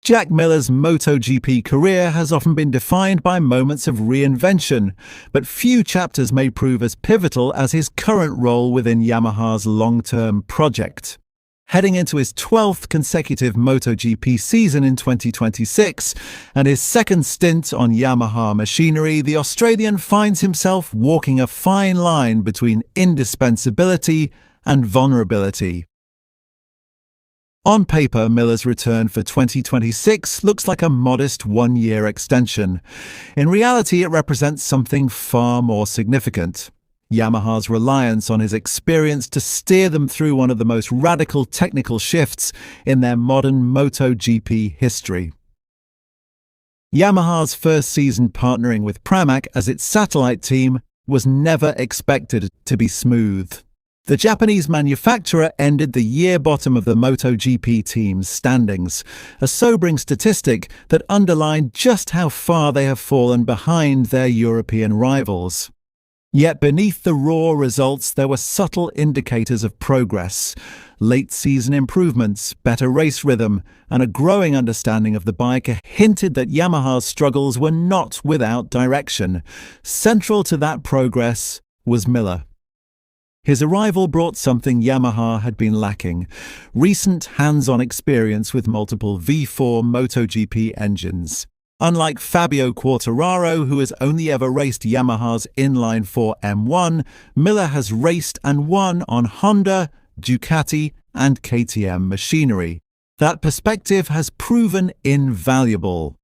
Jack Miller's MotoGP career has often been defined by moments of reinvention, but few chapters may prove as pivotal as his current role within Yamaha's long-term project. Heading into his 12th consecutive MotoGP season in 2026 and his second stint on Yamaha machinery, the Australian finds himself walking a fine line between indispensability and vulnerability. On paper, Miller's return for 2026 looks like a modest one-year extension. In reality, it represents something far more significant. Yamaha's reliance on his experience to steer them through one of the most radical technical shifts in their modern MotoGP history. Yamaha's first season partnering with Pramac as its satellite team was never expected to be smooth. The Japanese manufacturer ended the year bottom of the MotoGP team's standings, a sobering statistic that underlined just how far they have fallen behind their European rivals. Yet beneath the raw results there were subtle indicators of progress, late-season improvements, better race rhythm, and a growing understanding of the bike hinted that Yamaha's struggles were not without direction. Central to that progress was Miller. His arrival brought something Yamaha had been lacking: recent hands-on experience with multiple V4 MotoGP engines. Unlike Fabio Quartararo, who has only ever raced Yamaha's inline-4 M1, Miller has raced and won on Honda, Ducati, and KTM machinery. That perspective has proven invaluable.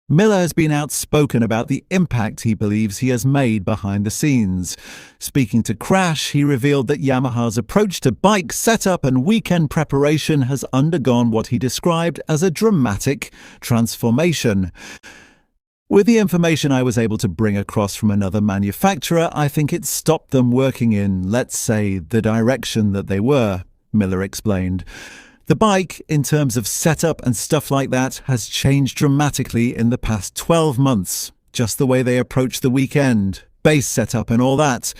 Miller has been outspoken about the impact he believes he has made behind the scenes. Speaking to Crash, he revealed that Yamaha's approach to bike setup and weekend preparation has undergone what he described as a dramatic transformation. With the information I was able to bring across from another manufacturer, I think it stopped them working in, let's say, the direction that they were, Miller explained. The bike, in terms of setup and stuff like that, has changed dramatically in the past 12 months. Just the way they approach the weekend, base setup and all that.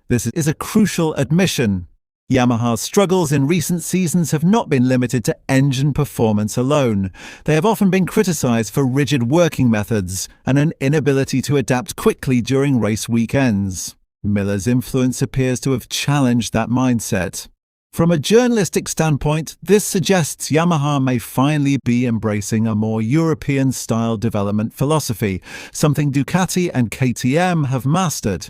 This is a crucial admission. Yamaha's struggles in recent seasons have not been limited to engine performance alone. They have often been criticized for rigid working methods and an inability to adapt quickly during race weekends. Miller's influence appears to have challenged that mindset. From a journalistic standpoint, this suggests Yamaha may finally be embracing a more European-style development philosophy, something Ducati and KTM have mastered.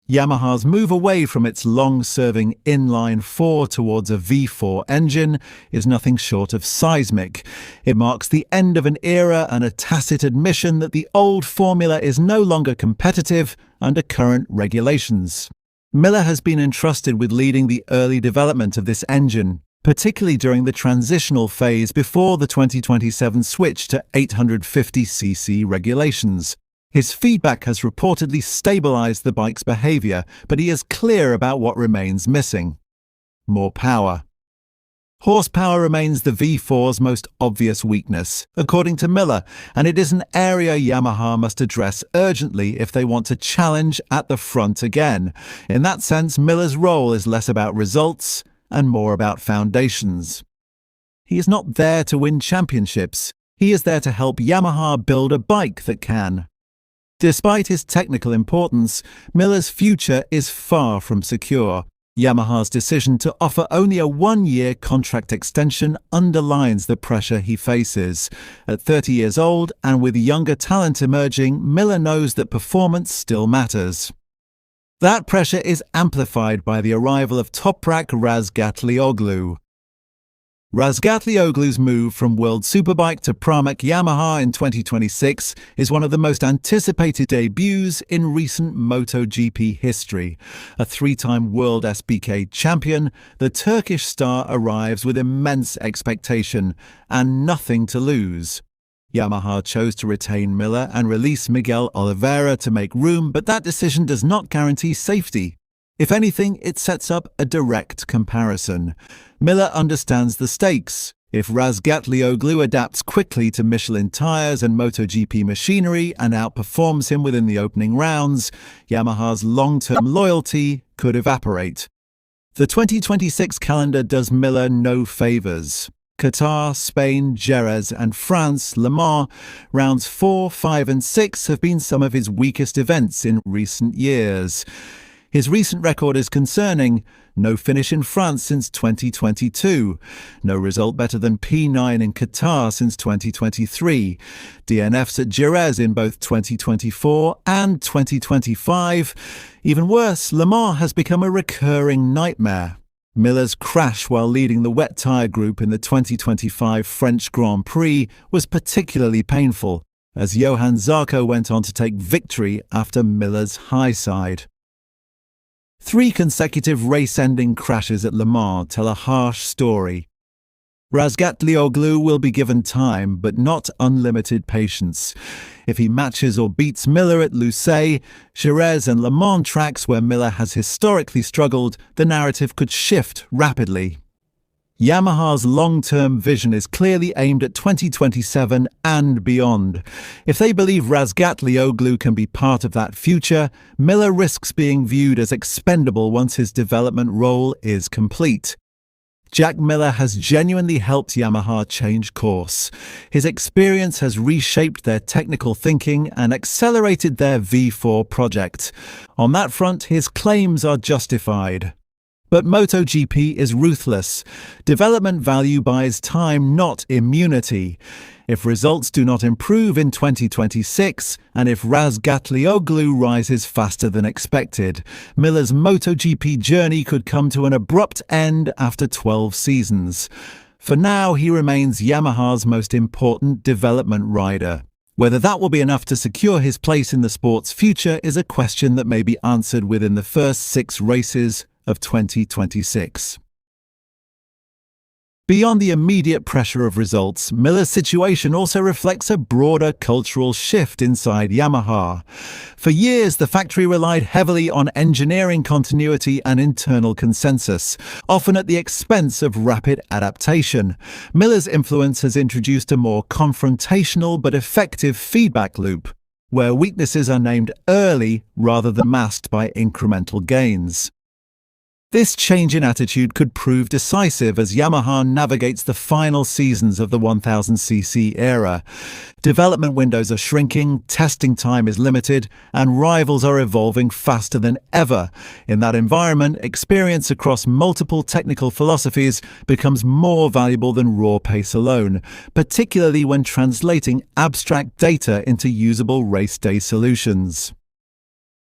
Yamaha's move away from its long-serving inline-4 towards a V4 engine is nothing short of seismic. It marks the end of an era and a tacit admission that the old formula is no longer competitive under current regulations. Miller has been entrusted with leading the early development of this engine, particularly during the transitional phase before the 2027 switch to 850cc regulations. His feedback has reportedly stabilized the bike's behavior, but he is clear about what remains missing: more power. Horsepower remains the V4's most obvious weakness, according to Miller, and it is an area Yamaha must address urgently if they want to challenge at the front again. In that sense, Miller's role is less about results and more about foundations. He is not there to win championships. He is there to help Yamaha build a bike that can. Despite his technical importance, Miller's future is far from secure. Yamaha's decision to offer only a one-year contract extension underlines the pressure he faces. At 30 years old and with younger talent emerging, Miller knows that performance still matters. That pressure is amplified by the arrival of Toprak Razgatlioglu. Razgatlioglu's move from World Superbike to Pramac Yamaha in 2026 is one of the most anticipated debuts in recent MotoGP history. A three-time World SBK champion, the Turkish star arrives with immense expectation and nothing to lose. Yamaha chose to retain Miller and release Miguel Oliveira to make room, but that decision does not guarantee safety. If anything, it sets up a direct comparison. Miller understands the stakes. If Razgatlioglu adapts quickly to Michelin tyres and MotoGP machinery and outperforms him within the opening rounds, Yamaha's long-term loyalty could evaporate. The 2026 calendar does Miller no favours. Qatar, Spain, Jerez, and France, Le Mans, rounds 4, 5, and 6 have been some of his weakest events in recent years. His recent record is concerning. No finish in France since 2022. No result better than P9 in Qatar since 2023. DNFs at Jerez in both 2024 and 2025. Even worse, Le Mans has become a recurring nightmare. Miller's crash while leading the wet tyre group in the 2025 French Grand Prix was particularly painful, as Johann Zarco went on to take victory after Miller's high side. 3 consecutive race-ending crashes at Le Mans tell a harsh story. Razgatlioglu will be given time, but not unlimited patience. If he matches or beats Miller at Lusail, Jerez and Le Mans tracks where Miller has historically struggled, the narrative could shift rapidly. Yamaha's long-term vision is clearly aimed at 2027 and beyond. If they believe Razgatlioglu can be part of that future, Miller risks being viewed as expendable once his development role is complete. Jack Miller has genuinely helped Yamaha change course. His experience has reshaped their technical thinking and accelerated their V4 project. On that front, his claims are justified. But MotoGP is ruthless. Development value buys time, not immunity. If results do not improve in 2026, and if Razgatlioglu rises faster than expected, Miller's MotoGP journey could come to an abrupt end after 12 seasons. For now, he remains Yamaha's most important development rider. Whether that will be enough to secure his place in the sport's future is a question that may be answered within the first 6 races of 2026. Beyond the immediate pressure of results, Miller's situation also reflects a broader cultural shift inside Yamaha. For years, the factory relied heavily on engineering continuity and internal consensus, often at the expense of rapid adaptation. Miller's influence has introduced a more confrontational but effective feedback loop, where weaknesses are named early rather than masked by incremental gains. This change in attitude could prove decisive as Yamaha navigates the final seasons of the 1000cc era. Development windows are shrinking, testing time is limited, and rivals are evolving faster than ever. In that environment, experience across multiple technical philosophies becomes more valuable than raw pace alone, particularly when translating abstract data into usable race day solutions.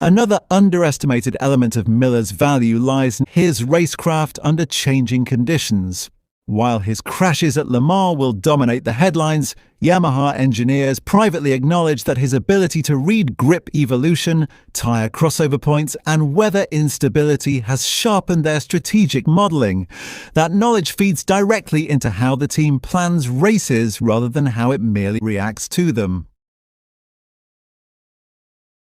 Another underestimated element of Miller's value lies in his racecraft under changing conditions. While his crashes at Le Mans will dominate the headlines, Yamaha engineers privately acknowledge that his ability to read grip evolution, tyre crossover points, and weather instability has sharpened their strategic modelling. That knowledge feeds directly into how the team plans races rather than how it merely reacts to them.